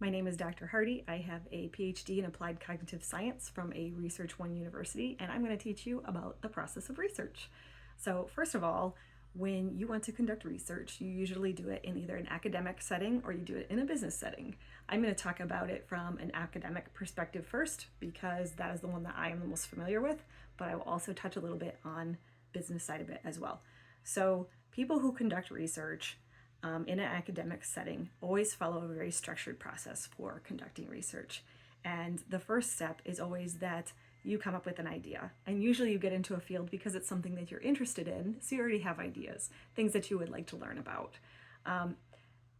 My name is Dr. Hardy. I have a PhD in applied cognitive science from a Research One university, and I'm going to teach you about the process of research. So, first of all, when you want to conduct research, you usually do it in either an academic setting or you do it in a business setting. I'm going to talk about it from an academic perspective first because that is the one that I am the most familiar with, but I will also touch a little bit on business side of it as well. So, people who conduct research in an academic setting always follow a very structured process for conducting research. And the first step is always that you come up with an idea. And usually you get into a field because it's something that you're interested in, so you already have ideas, things that you would like to learn about.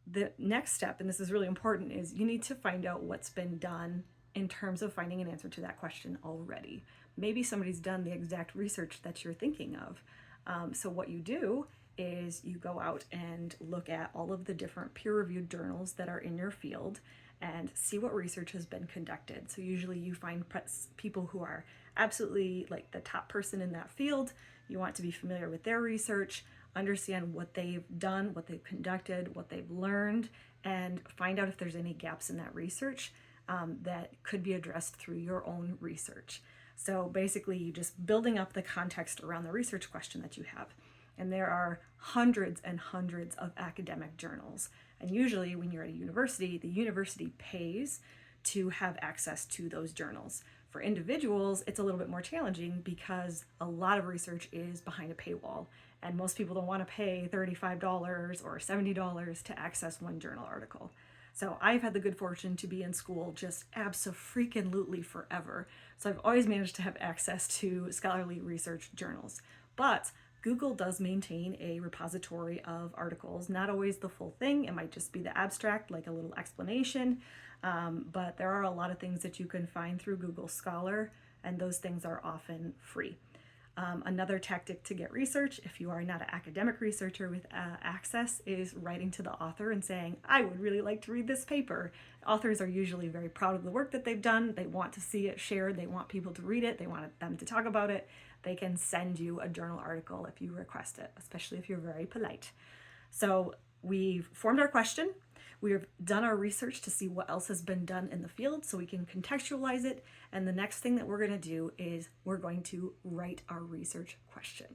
The next step, and this is really important, is you need to find out what's been done in terms of finding an answer to that question already. Maybe somebody's done the exact research that you're thinking of. So what you do is you go out and look at all of the different peer-reviewed journals that are in your field and see what research has been conducted. So usually you find people who are absolutely like the top person in that field. You want to be familiar with their research, understand what they've done, what they've conducted, what they've learned, and find out if there's any gaps in that research that could be addressed through your own research. So basically, you just building up the context around the research question that you have. And there are hundreds and hundreds of academic journals. And usually when you're at a university, the university pays to have access to those journals. For individuals, it's a little bit more challenging because a lot of research is behind a paywall. And most people don't want to pay $35 or $70 to access one journal article. So I've had the good fortune to be in school just abso-freaking-lutely forever. So I've always managed to have access to scholarly research journals. But Google does maintain a repository of articles, not always the full thing. It might just be the abstract, like a little explanation. But there are a lot of things that you can find through Google Scholar, and those things are often free. Another tactic to get research, if you are not an academic researcher with access, is writing to the author and saying, I would really like to read this paper. Authors are usually very proud of the work that they've done. They want to see it shared. They want people to read it. They want them to talk about it. They can send you a journal article if you request it, especially if you're very polite. So we've formed our question. We've done our research to see what else has been done in the field so we can contextualize it. And the next thing that we're going to do is we're going to write our research question.